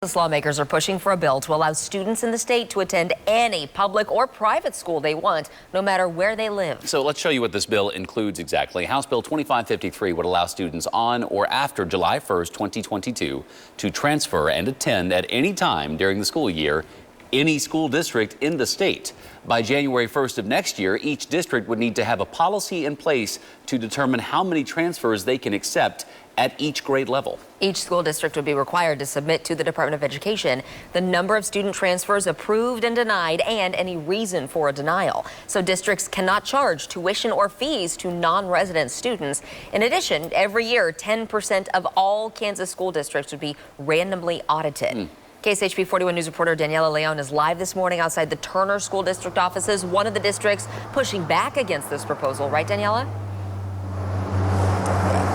Kansas lawmakers are pushing for a bill to allow students in the state to attend any public or private school they want, no matter where they live. So let's show you what this bill includes exactly. House Bill 2553 would allow students on or after July 1st, 2022 to transfer and attend at any time during the school year any school district in the state. By January 1st of next year, each district would need to have a policy in place to determine how many transfers they can accept at each grade level. Each school district would be required to submit to the Department of Education the number of student transfers approved and denied and any reason for a denial. So districts cannot charge tuition or fees to non-resident students. In addition, every year, 10% of all Kansas school districts would be randomly audited. KSHP 41 News reporter Daniela Leon is live this morning outside the Turner School District offices, one of the districts pushing back against this proposal. Right, Daniela?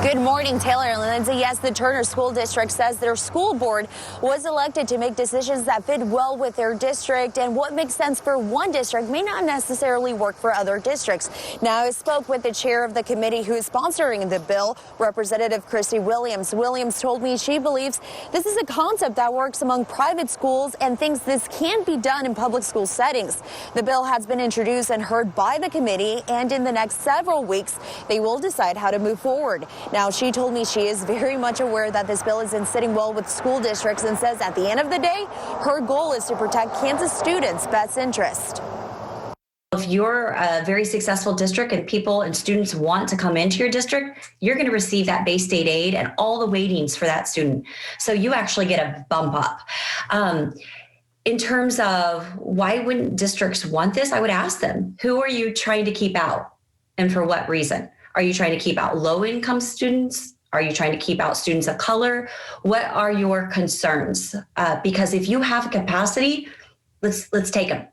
Good morning, Taylor and Lindsay. Yes, the Turner School District says their school board was elected to make decisions that fit well with their district, and what makes sense for one district may not necessarily work for other districts. Now, I spoke with the chair of the committee who is sponsoring the bill, Representative Christy Williams. Williams told me she believes this is a concept that works among private schools and thinks this can be done in public school settings. The bill has been introduced and heard by the committee, and in the next several weeks, they will decide how to move forward. Now, she told me she is very much aware that this bill isn't sitting well with school districts and says at the end of the day, her goal is to protect Kansas students' best interest. If you're a very successful district and people and students want to come into your district, you're going to receive that base state aid and all the weightings for that student. So you actually get a bump up. In terms of why wouldn't districts want this, I would ask them, who are you trying to keep out and for what reason? Are you trying to keep out low-income students? Are you trying to keep out students of color? What are your concerns? Because if you have capacity, let's take them.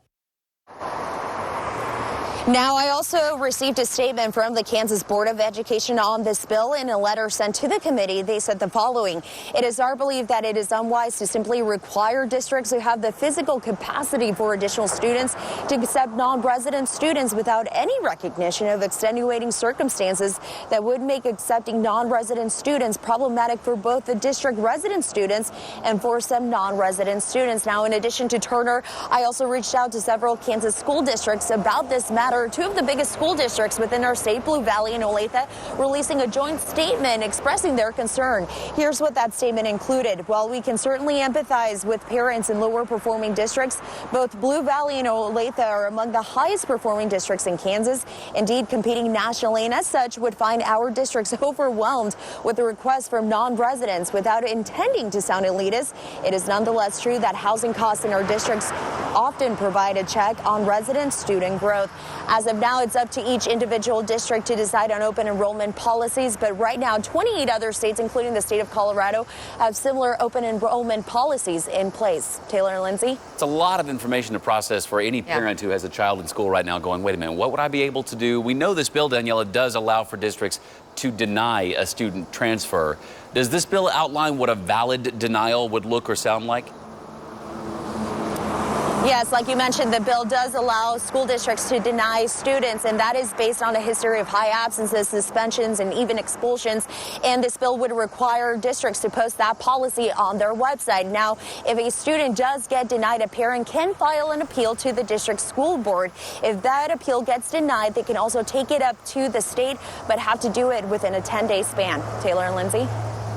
Now, I also received a statement from the Kansas Board of Education on this bill. In a letter sent to the committee, they said the following: "It is our belief that it is unwise to simply require districts who have the physical capacity for additional students to accept non-resident students without any recognition of extenuating circumstances that would make accepting non-resident students problematic for both the district resident students and for some non-resident students." Now, in addition to Turner, I also reached out to several Kansas school districts about this matter. Two of the biggest school districts within our state, Blue Valley and Olathe, releasing a joint statement expressing their concern. Here's what that statement included. While we can certainly empathize with parents in lower performing districts, both Blue Valley and Olathe are among the highest performing districts in Kansas, indeed competing nationally, and as such would find our districts overwhelmed with the requests from non-residents. Without intending to sound elitist, it is nonetheless true that housing costs in our districts often provide a check on resident student growth. As of now, it's up to each individual district to decide on open enrollment policies. But right now, 28 other states, including the state of Colorado, have similar open enrollment policies in place. Taylor and Lindsay? It's a lot of information to process for any parent who has a child in school right now going, wait a minute, what would I be able to do? We know this bill, Daniela, does allow for districts to deny a student transfer. Does this bill outline what a valid denial would look or sound like? Yes, like you mentioned, the bill does allow school districts to deny students, and that is based on a history of high absences, suspensions, and even expulsions. And this bill would require districts to post that policy on their website. Now, if a student does get denied, a parent can file an appeal to the district school board. If that appeal gets denied, they can also take it up to the state, but have to do it within a 10-day span. Taylor and Lindsay?